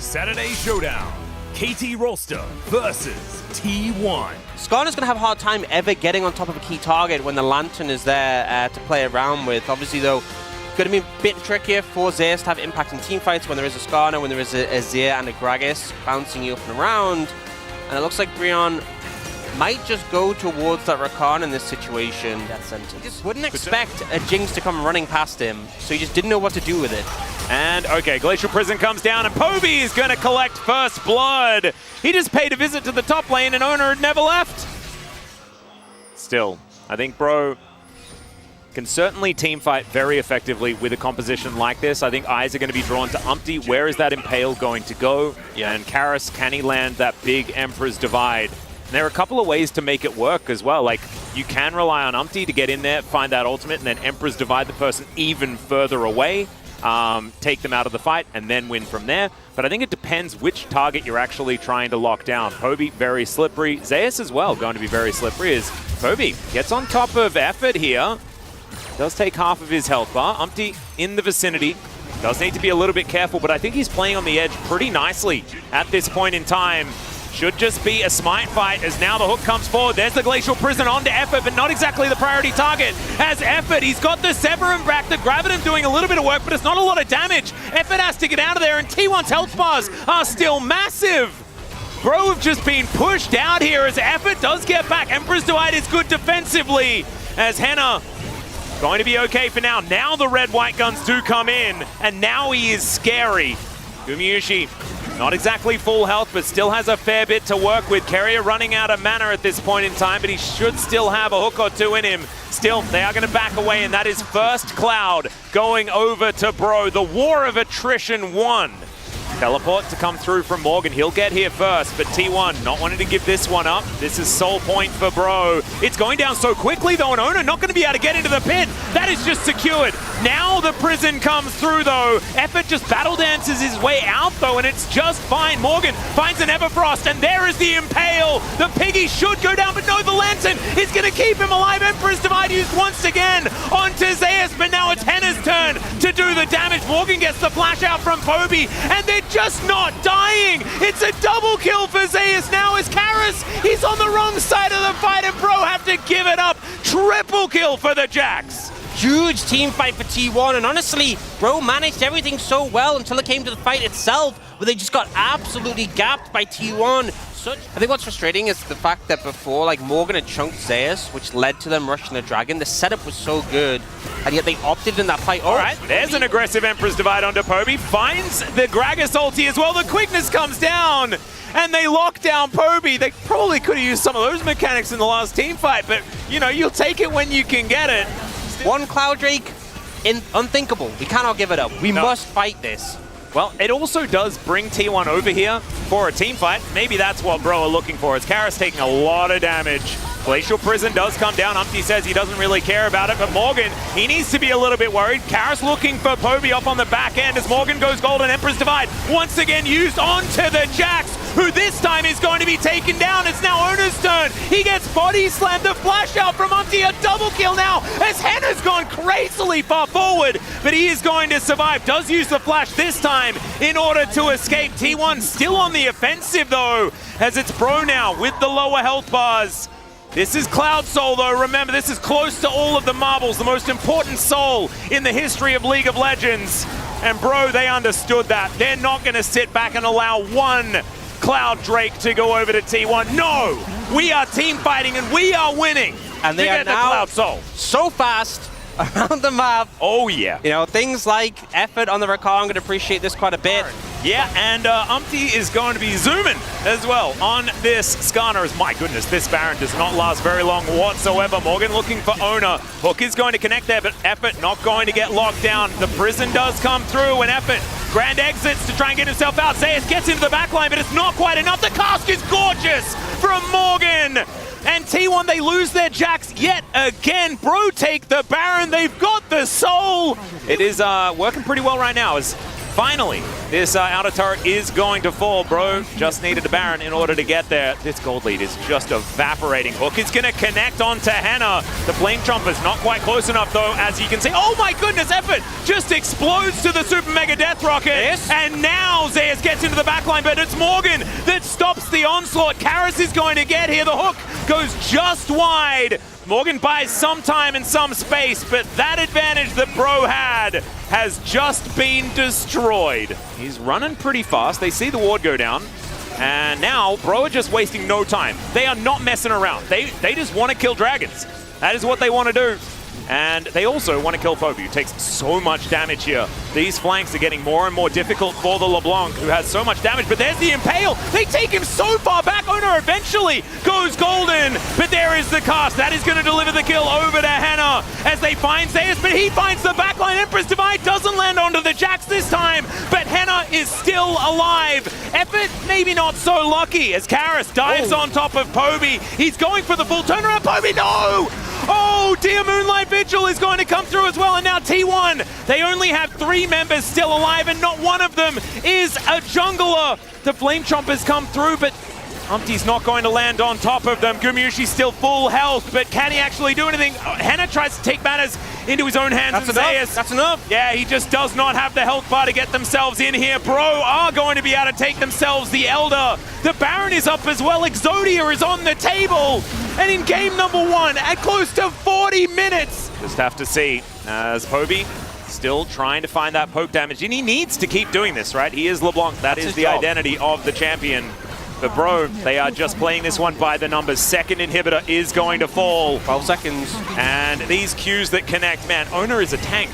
Saturday Showdown. KT Rolster versus T1. Skarner's going to have a hard time ever getting on top of a key target when the Lantern is there to play around with. Obviously, though, going to be a bit trickier for Zeus to have impact in teamfights when there is a Skarner, when there is a Zir and a Gragas bouncing you up and around. And it looks like Breon might just go towards that Rakan in this situation. He just wouldn't expect a Jinx to come running past him, so he just didn't know what to do with it. And, okay, Glacial Prison comes down, and Poby is going to collect first blood. He just paid a visit to the top lane, and Owner had never left. Still, I think Bro can certainly teamfight very effectively with a composition like this. I think eyes are going to be drawn to Umpty. Where is that Impale going to go? Yeah. And Karis, can he land that big Emperor's Divide? And there are a couple of ways to make it work as well. Like, you can rely on Umpty to get in there, find that ultimate, and then Emperor's Divide the person even further away. Take them out of the fight, and then win from there. But I think it depends which target you're actually trying to lock down. Poby, very slippery. Zeus as well, going to be very slippery, as Poby gets on top of Effort here. Does take half of his health bar. Umpty in the vicinity. Does need to be a little bit careful, but I think he's playing on the edge pretty nicely at this point in time. Should just be a smite fight, as now the hook comes forward. There's the Glacial Prison onto Effort, but not exactly the priority target. As Effort, he's got the Severum back, the Graviton doing a little bit of work, but it's not a lot of damage. Effort has to get out of there, and T1's health bars are still massive. Bro have just been pushed out here as Effort does get back. Emperor's Divide is good defensively, as Henna going to be okay for now. Now the red-white guns do come in, and now he is scary. Gumayushi, not exactly full health, but still has a fair bit to work with. Carrier running out of mana at this point in time, but he should still have a hook or two in him. Still, they are going to back away, and that is first Cloud going over to Bro. The War of Attrition won. Teleport to come through from Morgan. He'll get here first, but T1 not wanting to give this one up. This is soul point for Bro. It's going down so quickly, though, and Owner not going to be able to get into the pit. That is just secured. Now the prison comes through, though. Effort just battle dances his way out, though, and it's just fine. Morgan finds an Everfrost, and there is the Impale. The Piggy should go down, but no, the Lantern is going to keep him alive. Emperor's Divide used once again onto Zeus, but now it's Henna's turn to do the damage. Morgan gets the flash out from Poby, and they're just not dying. It's a double kill for Zeus now as Karis. He's on the wrong side of the fight, and Bro have to give it up. Triple kill for the Jacks. Huge team fight for T1, and honestly, Bro managed everything so well until it came to the fight itself, where they just got absolutely gapped by T1. I think what's frustrating is the fact that before, like, Morgan had chunked Zeus, which led to them rushing the Dragon. The setup was so good, and yet they opted in that fight. All right, there's an aggressive Emperor's Divide onto Poby. Finds the Gragas ulti as well. The quickness comes down, and they lock down Poby. They probably could have used some of those mechanics in the last team fight, but, you know, you'll take it when you can get it. One Cloud Drake, unthinkable. We cannot give it up. We must fight this. Well, it also does bring T1 over here for a team fight. Maybe that's what Bro are looking for, as Karis taking a lot of damage. Glacial Prison does come down. Umpty says he doesn't really care about it, but Morgan, he needs to be a little bit worried. Karis looking for Poby up on the back end as Morgan goes gold, and Emperor's Divide once again used onto the Jacks, who this time is going to be taken down. It's now Owner's turn. He gets body slammed. The flash out from Umpty, a double kill now as Henna's gone crazily far forward, but he is going to survive. Does use the flash this time in order to escape. T1 still on the offensive, though, as it's Bro now with the lower health bars. This is Cloud Soul, though. Remember, this is close to all of the marbles, the most important soul in the history of League of Legends. And Bro, they understood that. They're not going to sit back and allow one Cloud Drake to go over to T1. No! We are team fighting, and we are winning. And they are now Cloud Soul so fast around the map. Oh, yeah. You know, things like Effort on the Rakan, I'm going to appreciate this quite a bit. Yeah, and Umpty is going to be zooming as well on this Skarner. As my goodness, this Baron does not last very long whatsoever. Morgan looking for Owner. Hook is going to connect there, but Effort not going to get locked down. The prison does come through, and Effort grand exits to try and get himself out. Zeus gets into the backline, but it's not quite enough. The cask is gorgeous from Morgan. And T1, they lose their Jacks yet again. Bro take the Baron. They've got the soul. It is working pretty well right now as Finally, this outer turret is going to fall. Bro just needed a Baron in order to get there. This gold lead is just evaporating. Hook is going to connect onto Henna. The Flame Chomper's not quite close enough, though, as you can see. Oh my goodness, Effort just explodes to the Super Mega Death Rocket. Yes. And now Zeus gets into the backline, but it's Morgan that stops the onslaught. Karis is going to get here. The hook goes just wide. Morgan buys some time and some space, but that advantage that Bro had has just been destroyed. He's running pretty fast. They see the ward go down. And now Bro are just wasting no time. They are not messing around. They just want to kill dragons. That is what they want to do. And they also want to kill Phoebe, who takes so much damage here. These flanks are getting more and more difficult for the LeBlanc, who has so much damage. But there's the Impale. They take him so far back. Owner eventually goes golden. But there is the cast. That is going to deliver the kill over to Henna as they find Zeus. But he finds the backline. Empress Divide doesn't land onto the Jax this time. But Henna is still alive. Effort maybe not so lucky as Karis dives on top of Poby. He's going for the full turnaround. Poby, no! Oh dear, Moonlight Vigil is going to come through as well, and now T1, they only have 3 members still alive, and not one of them is a jungler. The Flame Chompers come through, but Umpty's not going to land on top of them. Gumyushi's still full health, but can he actually do anything? Henna tries to take matters into his own hands. That's enough. Yeah, he just does not have the health bar to get themselves in here. Bro are going to be able to take themselves the Elder. The Baron is up as well. Exodia is on the table. And in game number 1, at close to 40 minutes. Just have to see as Poby still trying to find that poke damage. And he needs to keep doing this, right? He is LeBlanc. That is the identity of the champion. But Bro, they are just playing this one by the numbers. Second inhibitor is going to fall. 12 seconds. And these Qs that connect, man, Owner is a tank.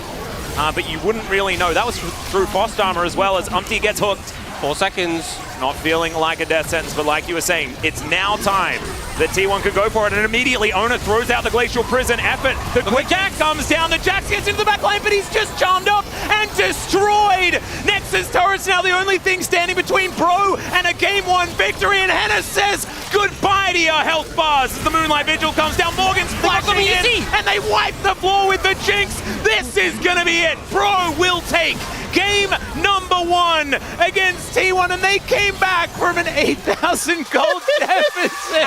But you wouldn't really know. That was through Frost Armor as well as Umpty gets hooked. 4 seconds. Not feeling like a death sentence, but like you were saying, it's now time that T1 could go for it, and immediately Owner throws out the Glacial Prison. Effort, the quick Jack comes down, the Jax gets into the back lane, but he's just charmed up and destroyed! Nexus turret's now the only thing standing between Bro and a Game 1 victory, and Henna says goodbye to your health bars as the Moonlight Vigil comes down. Morgan's flashing in, and they wipe the floor with the Jinx. This is gonna be it. Bro will take game number 1 against T1, and they came back from an 8,000 gold deficit.